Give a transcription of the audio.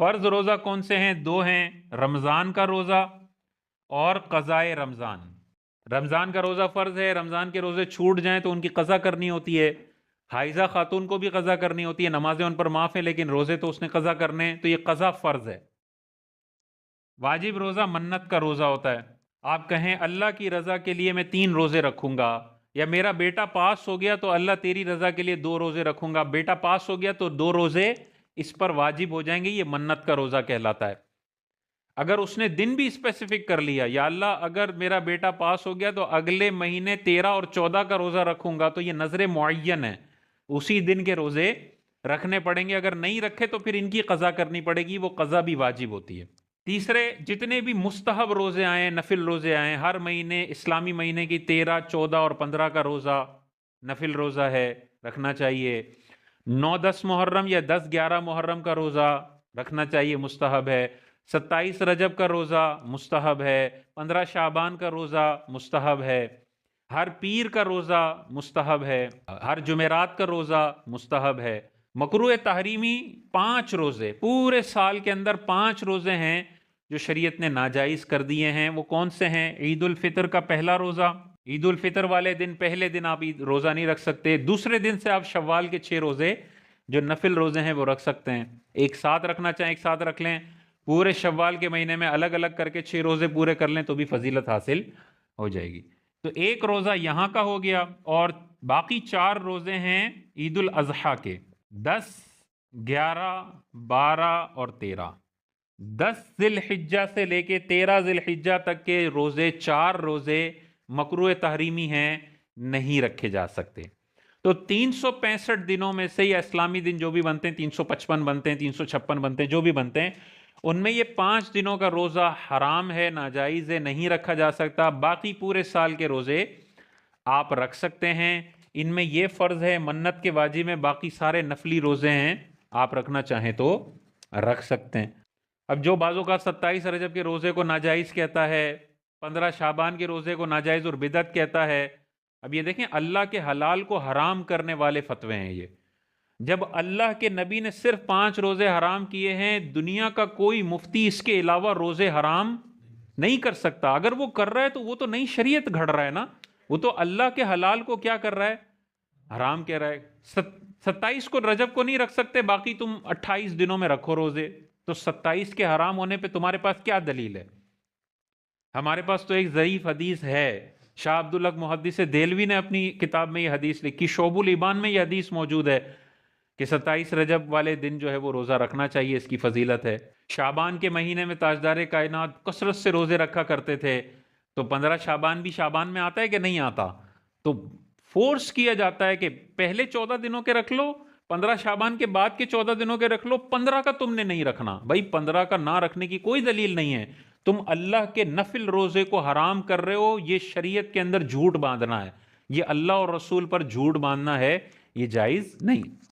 फर्ज रोजा कौन से हैं? दो हैं, रमजान का रोजा और कज़ाए रमजान। रमजान का रोजा फर्ज है, रमजान के रोजे छूट जाएं तो उनकी कज़ा करनी होती है। हाइजा खातून को भी कज़ा करनी होती है, नमाजें उन पर माफ है लेकिन रोजे तो उसने कज़ा करने हैं, तो ये कज़ा फर्ज है। वाजिब रोजा मन्नत का रोजा होता है। आप कहें अल्लाह की रजा के लिए मैं 3 रोजे रखूंगा, या मेरा बेटा पास हो गया तो अल्लाह तेरी रजा के लिए 2 रोजे रखूंगा, बेटा पास हो गया तो 2 रोजे इस पर वाजिब हो जाएंगे, ये मन्नत का रोजा कहलाता है। अगर उसने दिन भी स्पेसिफिक कर लिया, या अल्लाह अगर मेरा बेटा पास हो गया तो अगले महीने 13 और 14 का रोजा रखूंगा, तो ये नजर मुअय्यन है, उसी दिन के रोजे रखने पड़ेंगे। अगर नहीं रखे तो फिर इनकी कज़ा करनी पड़ेगी, वो कज़ा भी वाजिब होती है। तीसरे, जितने भी मुस्तहब रोजे आए, नफिल रोजे आए, हर महीने इस्लामी महीने की 13, 14 और 15 का रोजा नफिल रोजा है, रखना चाहिए। 9-10 मुहर्रम या 10-11 मुहर्रम का रोजा रखना चाहिए, मुस्तहब है। 27 रजब का रोजा मुस्तहब है। 15 शाबान का रोजा मुस्तहब है। हर पीर का रोजा मुस्तहब है। हर जुमेरात का रोजा मुस्तहब है। मकरूह तहरीमी 5 रोजे, पूरे साल के अंदर 5 रोजे हैं जो शरीयत ने नाजायज कर दिए हैं। वो कौन से हैं? ईद उल फितर का पहला रोजा, ईद उल फितर वाले दिन पहले दिन आप रोजा नहीं रख सकते। दूसरे दिन से आप शव्वाल के 6 रोजे जो नफिल रोजे हैं वो रख सकते हैं। एक साथ रखना चाहें एक साथ रख लें, पूरे शव्वाल के महीने में अलग अलग करके 6 रोजे पूरे कर लें तो भी फजीलत हासिल हो जाएगी। तो एक रोजा यहां का हो गया, और बाकी 4 रोजे हैं ईद उल अजहा के, 10, 11, 12 और 13। 10 जिलहिज्जा से लेके 13 जिलहिज्जा तक के रोजे, 4 रोजे मकरूह तहरीमी हैं, नहीं रखे जा सकते। तो 365 दिनों में से, या इस्लामी दिन जो भी बनते हैं, 355 बनते हैं, 356 बनते हैं, जो भी बनते हैं, उनमें ये 5 दिनों का रोजा हराम है, नाजायज है, नहीं रखा जा सकता। बाकी पूरे साल के रोजे आप रख सकते हैं। इनमें यह फर्ज है मन्नत के वाजिब में, बाकी सारे नफली रोजे हैं, आप रखना चाहें तो रख सकते हैं। अब जो बाजों का 27 रजब के रोजे को नाजायज कहता है, 15 शाबान के रोजे को नाजायज और बिदअत कहता है। अब ये देखें, अल्लाह के हलाल को हराम करने वाले फतवे हैं ये। जब अल्लाह के नबी ने सिर्फ 5 रोजे हराम किए हैं, दुनिया का कोई मुफ्ती इसके अलावा रोजे हराम नहीं कर सकता। अगर वो कर रहा है तो वो तो नई शरीयत घड़ रहा है ना, वो तो अल्लाह के हलाल को क्या कर रहा है? हराम कह रहा है। 27 को रजब को नहीं रख सकते, बाकी तुम 28 दिनों में रखो रोजे, तो 27 के हराम होने पे तुम्हारे पास क्या दलील है? हमारे पास तो एक ज़ईफ हदीस है, शाह अब्दुल हक मुहद्दिस देलवी ने अपनी किताब में ये हदीस लिखी, शोबुल ईमान में ये हदीस मौजूद है कि 27 रजब वाले दिन जो है वो रोज़ा रखना चाहिए, इसकी फजीलत है। शाबान के महीने में ताजदार कायनात कसरत से रोज़े रखा करते थे, तो 15 शाबान भी शाबान में आता है कि नहीं आता? तो फोर्स किया जाता है कि पहले 14 दिनों के रख लो, 15 शाबान के बाद के 14 दिनों के रख लो, 15 का तुमने नहीं रखना। भाई 15 का ना रखने की कोई दलील नहीं है, तुम अल्लाह के नफिल रोजे को हराम कर रहे हो, ये शरीयत के अंदर झूठ बांधना है, ये अल्लाह और रसूल पर झूठ बांधना है, ये जायज नहीं।